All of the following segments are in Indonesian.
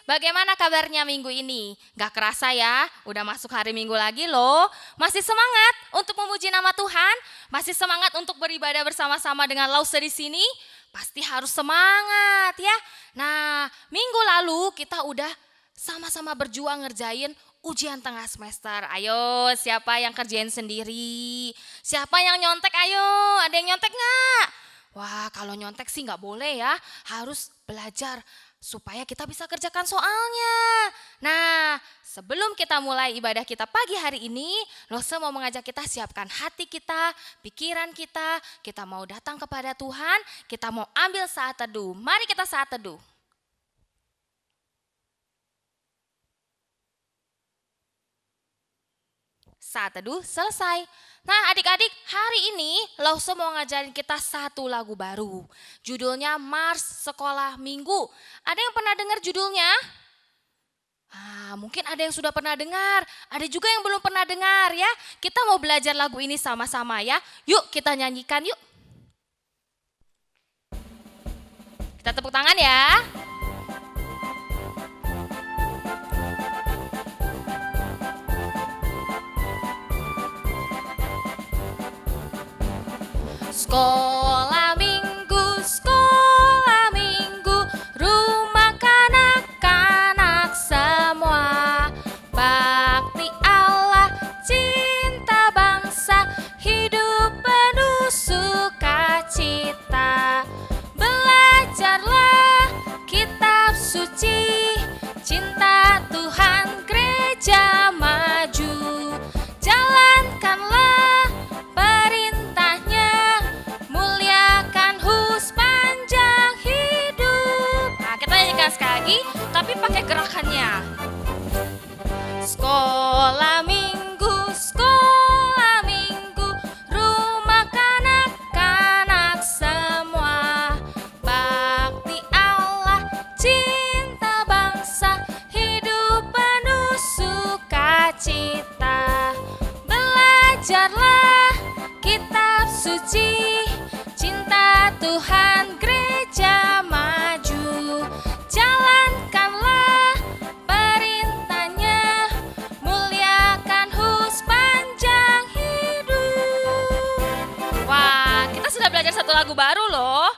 Bagaimana kabarnya minggu ini? Gak kerasa ya, udah masuk hari Minggu lagi loh. Masih semangat untuk memuji nama Tuhan? Masih semangat untuk beribadah bersama-sama dengan Lause di sini? Pasti harus semangat ya. Nah, minggu lalu kita udah sama-sama berjuang ngerjain ujian tengah semester. Ayo, siapa yang kerjain sendiri? Siapa yang nyontek? Ayo, ada yang nyontek nggak? Wah, kalau nyontek sih nggak boleh ya. Harus belajar supaya kita bisa kerjakan soalnya. Nah, sebelum kita mulai ibadah kita pagi hari ini, Lose mau mengajak kita siapkan hati kita, pikiran kita mau datang kepada Tuhan, kita mau ambil saat teduh. Mari kita saat teduh. Saat teduh selesai. Nah adik-adik, hari ini Lause mau ngajarin kita satu lagu baru. Judulnya Mars Sekolah Minggu. Ada yang pernah dengar judulnya? Mungkin ada yang sudah pernah dengar, ada juga yang belum pernah dengar ya. Kita mau belajar lagu ini sama-sama ya. Yuk kita nyanyikan yuk. Kita tepuk tangan ya. Sekolah minggu, rumah kanak-kanak semua. Bakti Allah, cinta bangsa, hidup penuh sukacita. Belajarlah kitab suci, cinta Tuhan gereja maju. Jalankanlah perintahnya, muliakan sepanjang hidup. Nah, kita nyanyikan sekali lagi, tapi pakai gerakannya. Sekolah minggu, rumah kanak-kanak semua. Bakti Allah, cinta bangsa, hidup penuh sukacita. Belajarlah kitab suci, cinta Tuhan gereja maju. Jalankanlah perintahnya, muliakan sepanjang hidup. Wah, kita sudah belajar satu lagu baru loh.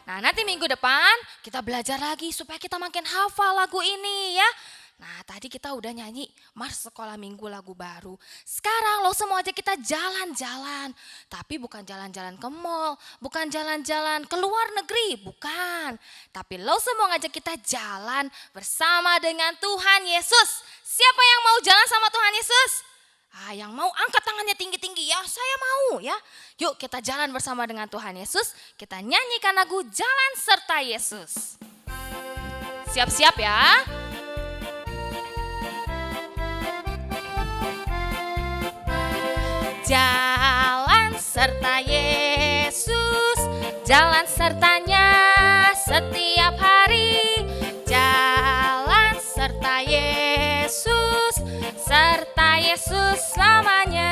Nah, nanti minggu depan kita belajar lagi supaya kita makin hafal lagu ini ya. Nah, tadi kita udah nyanyi Mars Sekolah Minggu lagu baru. Sekarang lo semua aja kita jalan-jalan. Tapi bukan jalan-jalan ke mall, bukan jalan-jalan ke luar negeri, bukan. Tapi lo semua ngajak kita jalan bersama dengan Tuhan Yesus. Siapa yang mau jalan sama Tuhan Yesus? Yang mau angkat tangannya tinggi-tinggi ya, saya mau ya. Yuk kita jalan bersama dengan Tuhan Yesus. Kita nyanyikan lagu Jalan Serta Yesus. Siap-siap ya. Jalan serta Yesus, jalan sertanya setiap hari. Jalan serta Yesus, serta Yesus selamanya.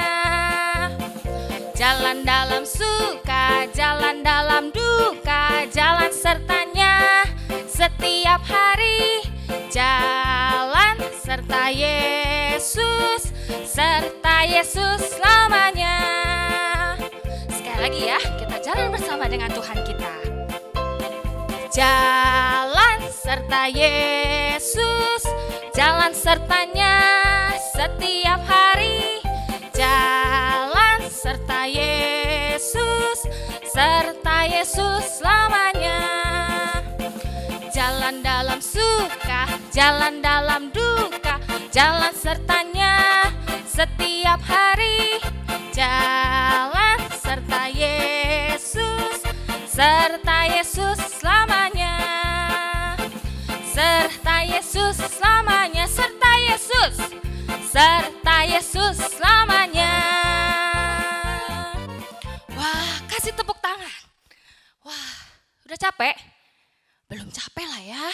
Jalan dalam suka, jalan dalam duka, jalan sertanya setiap hari. Jalan serta Yesus, serta Yesus selamanya. Sekali lagi ya, kita jalan bersama dengan Tuhan kita. Jalan serta Yesus, jalan sertanya setiap hari. Jalan serta Yesus, serta Yesus selamanya. Jalan dalam suka, jalan dalam duka, jalan sertanya setiap hari. Jalan serta Yesus, serta Yesus selamanya. Serta Yesus selamanya, serta Yesus, serta Yesus selamanya. Wah, kasih tepuk tangan. Wah, udah capek? Belum capek lah ya.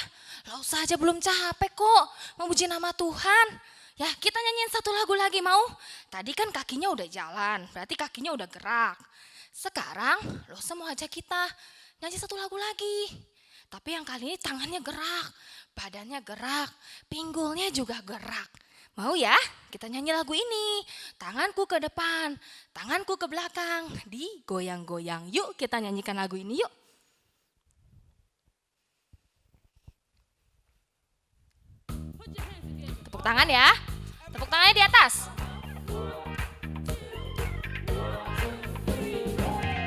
Lause aja belum capek kok memuji nama Tuhan. Ya, kita nyanyiin satu lagu lagi mau? Tadi kan kakinya udah jalan, berarti kakinya udah gerak. Sekarang Lause mau ajak kita nyanyi satu lagu lagi. Tapi yang kali ini tangannya gerak, badannya gerak, pinggulnya juga gerak. Mau ya? Kita nyanyi lagu ini. Tanganku ke depan, tanganku ke belakang, digoyang-goyang. Yuk kita nyanyikan lagu ini yuk. Tepuk tangan ya. Tepuk tangannya di atas.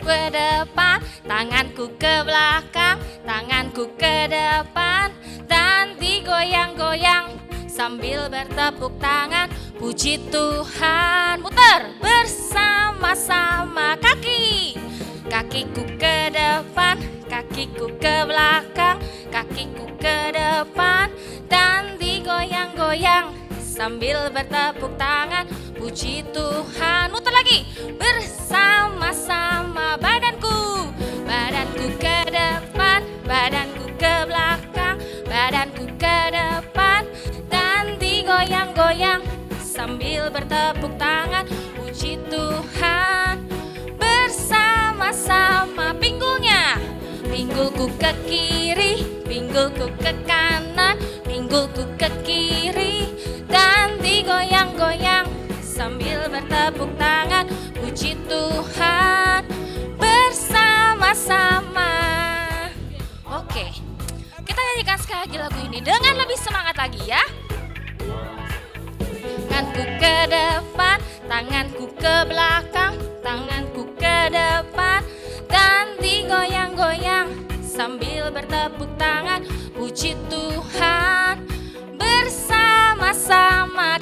Ke depan, tanganku ke belakang, tanganku ke depan, dan digoyang-goyang sambil bertepuk tangan. Puji Tuhan, muter bersama-sama kaki. Kakiku ke depan, kakiku ke belakang, kakiku ke depan, dan digoyang-goyang sambil bertepuk tangan. Puji Tuhan, muter lagi bersama-sama. Badanku ke depan, badanku ke belakang, badanku ke depan, dan digoyang-goyang sambil bertepuk tangan. Puji Tuhan bersama-sama. Pinggulku ke kiri, pinggulku ke kanan, pinggulku ke kiri, dan digoyang-goyang sambil bertepuk tangan. Puji Tuhan bersama-sama. Oke, kita nyanyikan sekali lagi lagu ini dengan lebih semangat lagi ya. Tanganku ke depan, tanganku ke belakang, tanganku ke depan, dan digoyang-goyang sambil bertepuk tangan. Puji Tuhan bersama-sama.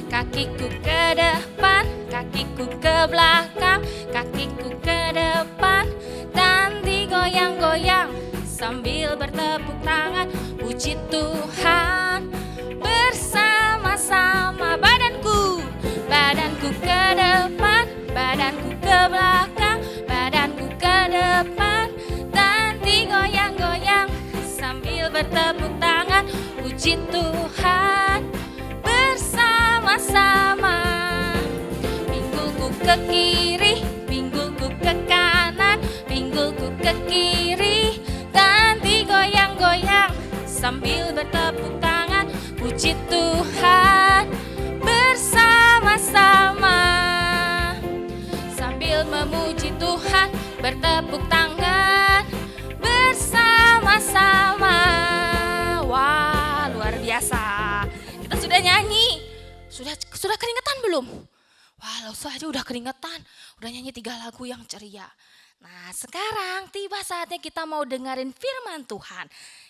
Kakiku ke depan, kakiku ke belakang, kakiku ke depan, dan digoyang-goyang sambil bertepuk tangan. Puji Tuhan bersama-sama. Badanku ke depan, badanku ke belakang, badanku ke depan, dan digoyang-goyang sambil bertepuk tangan. Puji Tuhan bersama-sama. Pinggulku ke kiri, pinggulku ke kanan, pinggulku ke kiri, dan digoyang-goyang sambil bertepuk tangan. Puji Tuhan bersama-sama. Sambil memuji Tuhan, bertepuk tangan bersama-sama. Wah, luar biasa. Kita sudah nyanyi. Sudah keringetan belum? Wah, langsung aja udah keringetan. Udah nyanyi 3 lagu yang ceria. Nah, sekarang tiba saatnya kita mau dengerin firman Tuhan.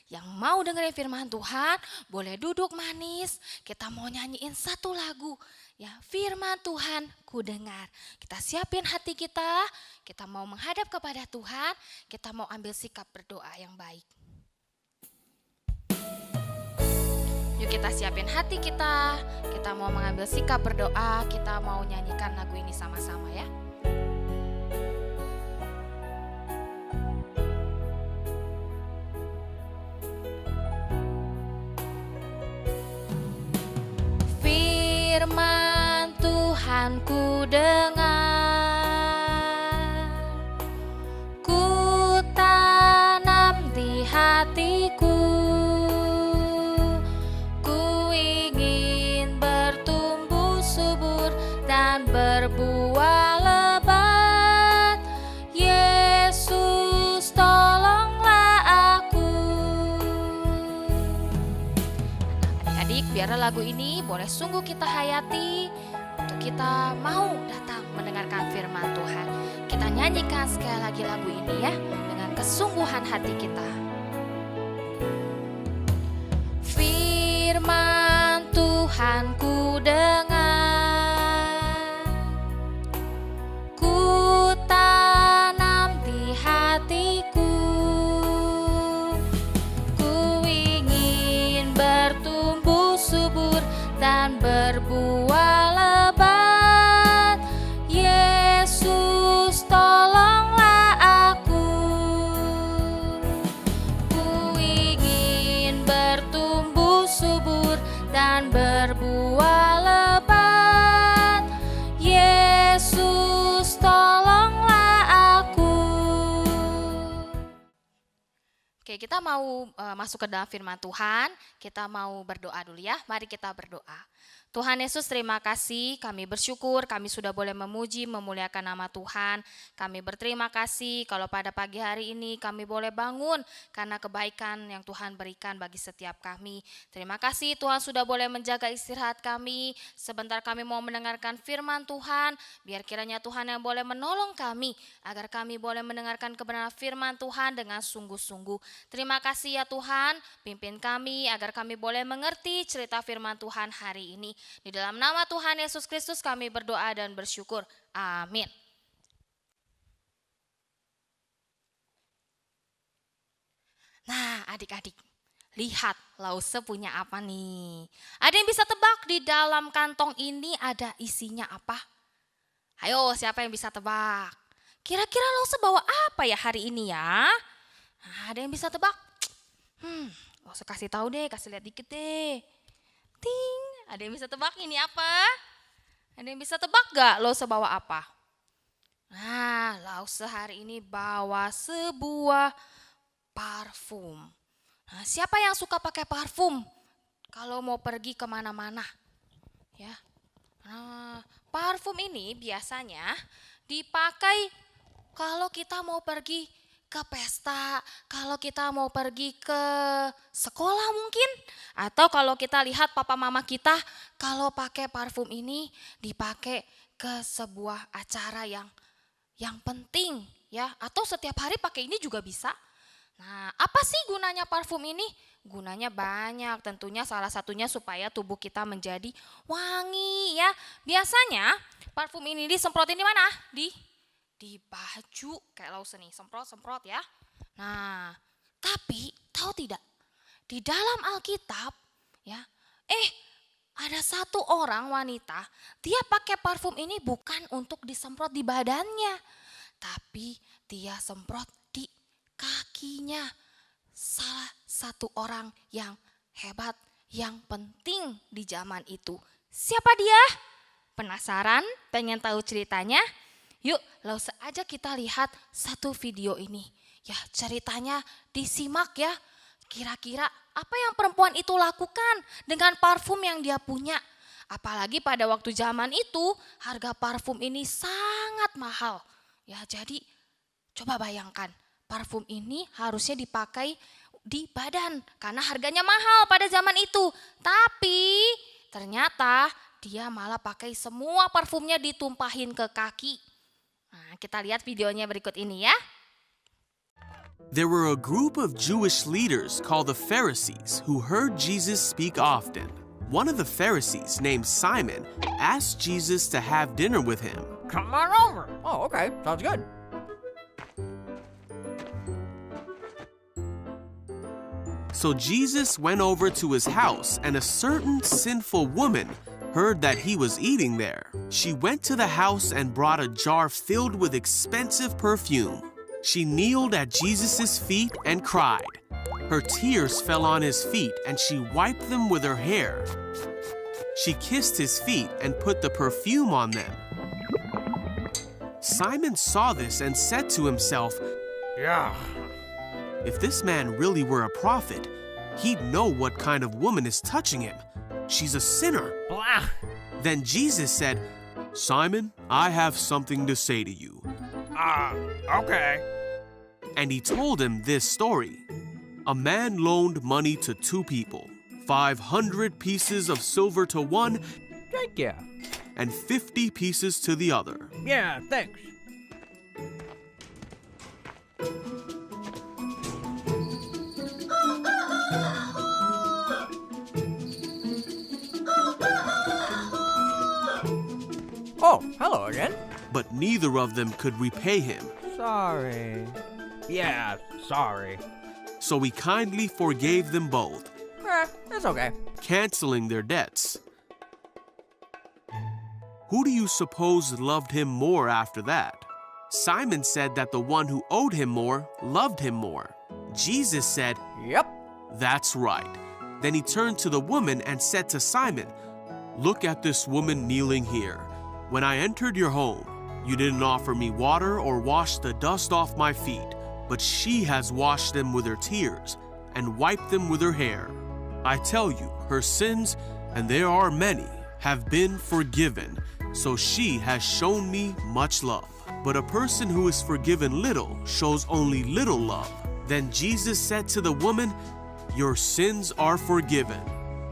Yang mau dengerin firman Tuhan boleh duduk manis. Kita mau nyanyiin 1 lagu. Ya, firman Tuhan ku dengar. Kita siapin hati kita. Kita mau menghadap kepada Tuhan. Kita mau ambil sikap berdoa yang baik. Yuk kita siapin hati kita. Kita mau mengambil sikap berdoa. Kita mau nyanyikan lagu ini sama-sama ya. Firman Tuhan ku dengar, ku tanam di hatiku, ku ingin bertumbuh subur dan berbuah lebat. Yesus tolonglah aku. Adik-adik, biarlah lagu ini boleh sungguh kita hayati untuk kita mau datang mendengarkan firman Tuhan. Kita nyanyikan sekali lagi lagu ini ya dengan kesungguhan hati kita. Firman Tuhan ku dengar, ku tanam di hatiku, ku ingin bertumbuh subur dan berbuah lebat. Yesus tolonglah aku, ku ingin bertumbuh subur dan berbuah lebat. Oke, kita mau masuk ke dalam firman Tuhan. Kita mau berdoa dulu ya. Mari kita berdoa. Tuhan Yesus, terima kasih, kami bersyukur kami sudah boleh memuji, memuliakan nama Tuhan. Kami berterima kasih kalau pada pagi hari ini kami boleh bangun karena kebaikan yang Tuhan berikan bagi setiap kami. Terima kasih Tuhan sudah boleh menjaga istirahat kami. Sebentar kami mau mendengarkan firman Tuhan, biar kiranya Tuhan yang boleh menolong kami agar kami boleh mendengarkan kebenaran firman Tuhan dengan sungguh-sungguh. Terima kasih ya Tuhan, pimpin kami agar kami boleh mengerti cerita firman Tuhan hari ini. Di dalam nama Tuhan Yesus Kristus kami berdoa dan bersyukur. Amin. Nah, adik-adik, lihat Lause punya apa nih? Ada yang bisa tebak di dalam kantong ini ada isinya apa? Ayo, siapa yang bisa tebak? Kira-kira Lause bawa apa ya hari ini ya? Nah, ada yang bisa tebak? Lause kasih tahu deh, kasih lihat dikit deh. Ting, ada yang bisa tebak ini apa? Ada yang bisa tebak gak Lause bawa apa? Nah, Lause hari ini bawa sebuah parfum. Nah, siapa yang suka pakai parfum kalau mau pergi kemana-mana? Ya, nah, parfum ini biasanya dipakai kalau kita mau pergi ke pesta, kalau kita mau pergi ke sekolah mungkin, atau kalau kita lihat papa mama kita kalau pakai parfum ini dipakai ke sebuah acara yang penting ya, atau setiap hari pakai ini juga bisa. Nah, apa sih gunanya parfum ini? Gunanya banyak, tentunya salah satunya supaya tubuh kita menjadi wangi ya. Biasanya parfum ini disemprotin di mana? Di baju kayak Lause nih, semprot-semprot ya. Nah, tapi tahu tidak? Di dalam Alkitab ya, ada satu orang wanita, dia pakai parfum ini bukan untuk disemprot di badannya, tapi dia semprot di kakinya. Salah satu orang yang hebat, yang penting di zaman itu. Siapa dia? Penasaran? Pengen tahu ceritanya? Yuk, Lause aja kita lihat satu video ini. Ya, ceritanya disimak ya. Kira-kira apa yang perempuan itu lakukan dengan parfum yang dia punya? Apalagi pada waktu zaman itu harga parfum ini sangat mahal. Ya, jadi coba bayangkan, parfum ini harusnya dipakai di badan karena harganya mahal pada zaman itu. Tapi ternyata dia malah pakai semua parfumnya ditumpahin ke kaki. Nah, kita lihat videonya berikut ini ya. There were a group of Jewish leaders called the Pharisees who heard Jesus speak often. One of the Pharisees, named Simon, asked Jesus to have dinner with him. Come on over. Oh, okay. Sounds good. So Jesus went over to his house, and a certain sinful woman heard that he was eating there. She went to the house and brought a jar filled with expensive perfume. She kneeled at Jesus' feet and cried. Her tears fell on his feet, and she wiped them with her hair. She kissed his feet and put the perfume on them. Simon saw this and said to himself, Yeah. "If this man really were a prophet, he'd know what kind of woman is touching him. She's a sinner." Blah. Then Jesus said, "Simon, I have something to say to you." Okay. And he told him this story. A man loaned money to two people, 500 pieces of silver to one Thank you. and 50 pieces to the other. Yeah, thanks. Oh, hello again. But neither of them could repay him, Sorry. Yeah, sorry. so he kindly forgave them both, It's okay. canceling their debts. Who do you suppose loved him more after that? Simon said that the one who owed him more loved him more. Jesus said, Yep. "That's right." Then he turned to the woman and said to Simon, "Look at this woman kneeling here. When I entered your home, you didn't offer me water or wash the dust off my feet, but she has washed them with her tears and wiped them with her hair. I tell you, her sins, and there are many, have been forgiven, so she has shown me much love. But a person who is forgiven little shows only little love. Then Jesus said to the woman, "Your sins are forgiven."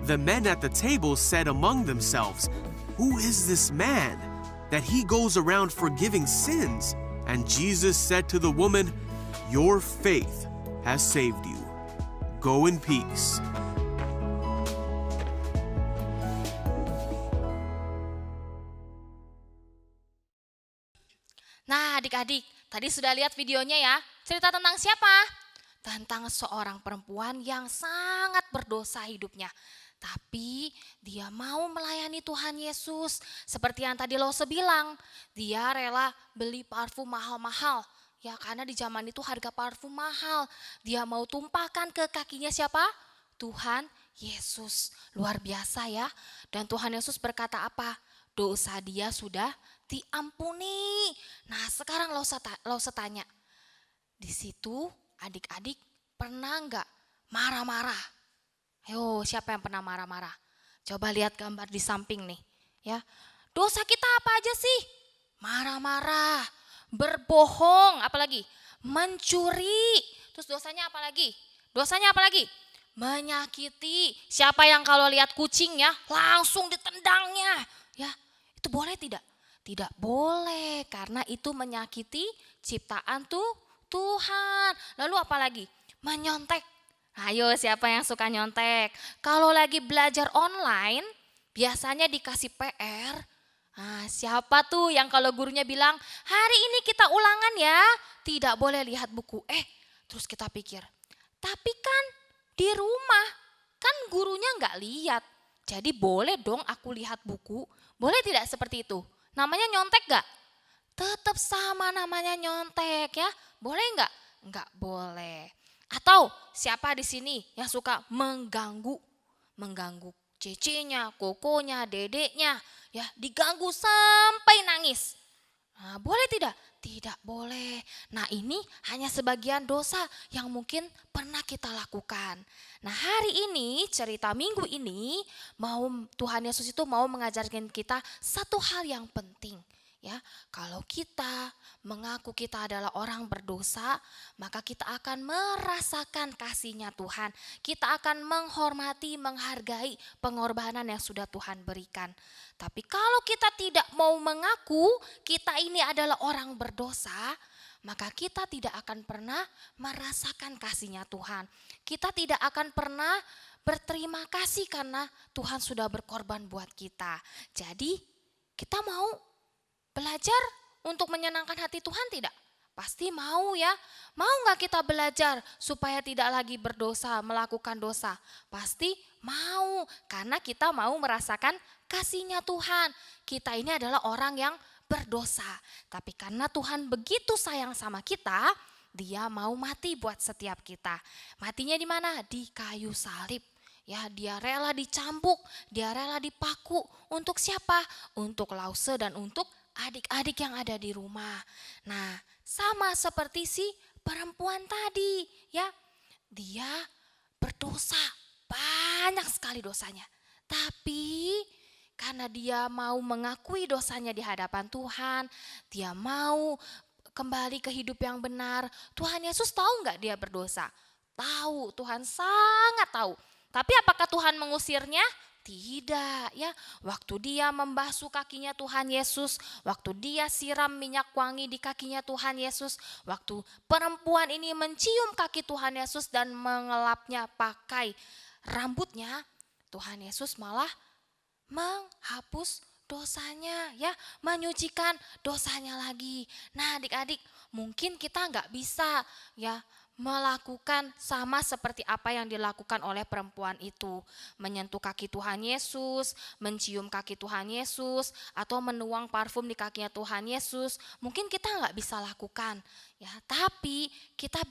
The men at the table said among themselves, "Who is this man that he goes around forgiving sins?" And Jesus said to the woman, "Your faith has saved you. Go in peace." Nah adik-adik, tadi sudah lihat videonya ya. Cerita tentang siapa? Tentang seorang perempuan yang sangat berdosa hidupnya. Tapi dia mau melayani Tuhan Yesus. Seperti yang tadi Lose bilang, dia rela beli parfum mahal-mahal. Ya karena di zaman itu harga parfum mahal. Dia mau tumpahkan ke kakinya siapa? Tuhan Yesus. Luar biasa ya. Dan Tuhan Yesus berkata apa? Dosa dia sudah diampuni. Nah sekarang Lose tanya. Di situ adik-adik pernah nggak marah-marah? Ayo siapa yang pernah marah-marah? Coba lihat gambar di samping nih. Ya, dosa kita apa aja sih? Marah-marah, berbohong, apalagi? Mencuri. Terus dosanya apa lagi? Dosanya apa lagi? Menyakiti. Siapa yang kalau lihat kucing ya langsung ditendangnya? Ya, itu boleh tidak? Tidak boleh karena itu menyakiti ciptaan Tuhan. Lalu apa lagi? Menyontek. Ayo siapa yang suka nyontek? Kalau lagi belajar online biasanya dikasih PR. Nah, siapa tuh yang kalau gurunya bilang hari ini kita ulangan ya, tidak boleh lihat buku. Terus kita pikir, tapi kan di rumah kan gurunya nggak lihat. Jadi boleh dong aku lihat buku. Boleh tidak seperti itu? Namanya nyontek gak? Tetap sama namanya nyontek ya. Boleh gak? Enggak boleh. Atau siapa di sini yang suka mengganggu? Mengganggu cecenya, kokonya, dedeknya. Ya diganggu sampai nangis. Nah, boleh tidak? Tidak boleh. Nah ini hanya sebagian dosa yang mungkin pernah kita lakukan. Nah hari ini cerita minggu ini Tuhan Yesus itu mau mengajarkan kita satu hal yang penting. Ya, kalau kita mengaku kita adalah orang berdosa, maka kita akan merasakan kasih-Nya Tuhan. Kita akan menghormati, menghargai pengorbanan yang sudah Tuhan berikan. Tapi kalau kita tidak mau mengaku kita ini adalah orang berdosa, maka kita tidak akan pernah merasakan kasih-Nya Tuhan. Kita tidak akan pernah berterima kasih karena Tuhan sudah berkorban buat kita. Jadi kita mau belajar untuk menyenangkan hati Tuhan tidak? Pasti mau ya. Mau gak kita belajar supaya tidak lagi berdosa, melakukan dosa? Pasti mau. Karena kita mau merasakan kasih-Nya Tuhan. Kita ini adalah orang yang berdosa. Tapi karena Tuhan begitu sayang sama kita, Dia mau mati buat setiap kita. Matinya di mana? Di kayu salib. Ya, dia rela dicambuk, dia rela dipaku. Untuk siapa? Untuk Lause dan untuk adik-adik yang ada di rumah. Nah, sama seperti si perempuan tadi, ya. Dia berdosa, banyak sekali dosanya. Tapi karena dia mau mengakui dosanya di hadapan Tuhan, dia mau kembali ke hidup yang benar. Tuhan Yesus tahu nggak dia berdosa? Tahu, Tuhan sangat tahu. Tapi apakah Tuhan mengusirnya? Tidak ya, waktu dia membasuh kakinya Tuhan Yesus, waktu dia siram minyak wangi di kakinya Tuhan Yesus, waktu perempuan ini mencium kaki Tuhan Yesus dan mengelapnya pakai rambutnya, Tuhan Yesus malah menghapus dosanya ya, menyucikan dosanya lagi. Nah adik-adik mungkin kita nggak bisa ya melakukan sama seperti apa yang dilakukan oleh perempuan itu. Menyentuh kaki Tuhan Yesus, mencium kaki Tuhan Yesus, atau menuang parfum di kakinya Tuhan Yesus. Mungkin kita nggak bisa lakukan, ya. Tapi kita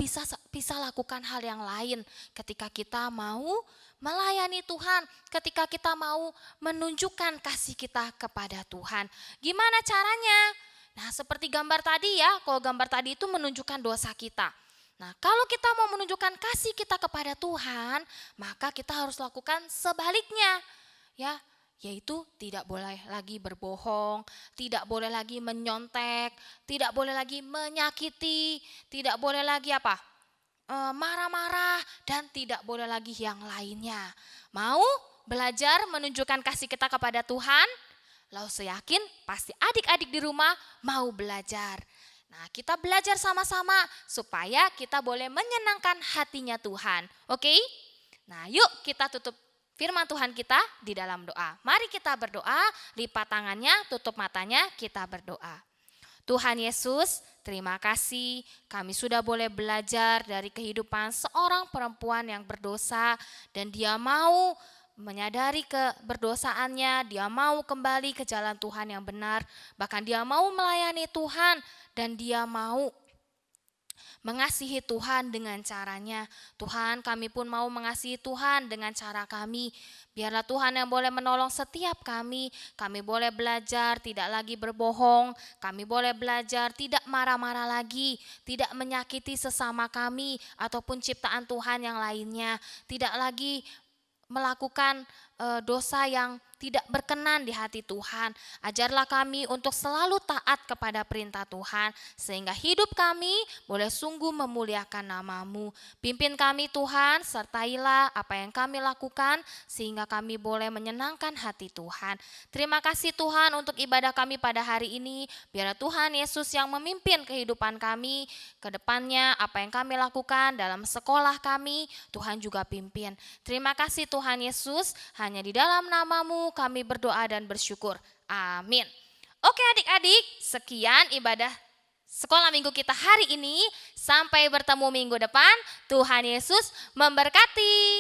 bisa lakukan hal yang lain ketika kita mau melayani Tuhan, ketika kita mau menunjukkan kasih kita kepada Tuhan. Gimana caranya? Nah seperti gambar tadi ya, kalau gambar tadi itu menunjukkan dosa kita. Nah, kalau kita mau menunjukkan kasih kita kepada Tuhan, maka kita harus lakukan sebaliknya. Ya, yaitu tidak boleh lagi berbohong, tidak boleh lagi menyontek, tidak boleh lagi menyakiti, tidak boleh lagi apa? Marah-marah, dan tidak boleh lagi yang lainnya. Mau belajar menunjukkan kasih kita kepada Tuhan? Lalu saya yakin pasti adik-adik di rumah mau belajar. Nah, kita belajar sama-sama supaya kita boleh menyenangkan hatinya Tuhan. Oke? Nah, yuk kita tutup firman Tuhan kita di dalam doa. Mari kita berdoa, lipat tangannya, tutup matanya, kita berdoa. Tuhan Yesus, terima kasih kami sudah boleh belajar dari kehidupan seorang perempuan yang berdosa dan dia mau menyadari keberdosaannya, dia mau kembali ke jalan Tuhan yang benar, bahkan dia mau melayani Tuhan dan dia mau mengasihi Tuhan dengan caranya. Tuhan, kami pun mau mengasihi Tuhan dengan cara kami. Biarlah Tuhan yang boleh menolong setiap kami. Kami boleh belajar tidak lagi berbohong. Kami boleh belajar tidak marah-marah lagi. Tidak menyakiti sesama kami ataupun ciptaan Tuhan yang lainnya. Tidak lagi melakukan dosa yang tidak berkenan di hati Tuhan. Ajarlah kami untuk selalu taat kepada perintah Tuhan, sehingga hidup kami boleh sungguh memuliakan nama-Mu. Pimpin kami Tuhan, sertailah apa yang kami lakukan, sehingga kami boleh menyenangkan hati Tuhan. Terima kasih Tuhan untuk ibadah kami pada hari ini. Biarlah Tuhan Yesus yang memimpin kehidupan kami ke depannya, apa yang kami lakukan dalam sekolah kami, Tuhan juga pimpin. Terima kasih Tuhan Yesus, hanya di dalam nama-Mu kami berdoa dan bersyukur. Amin. Oke adik-adik, sekian ibadah sekolah minggu kita hari ini. Sampai bertemu minggu depan. Tuhan Yesus memberkati.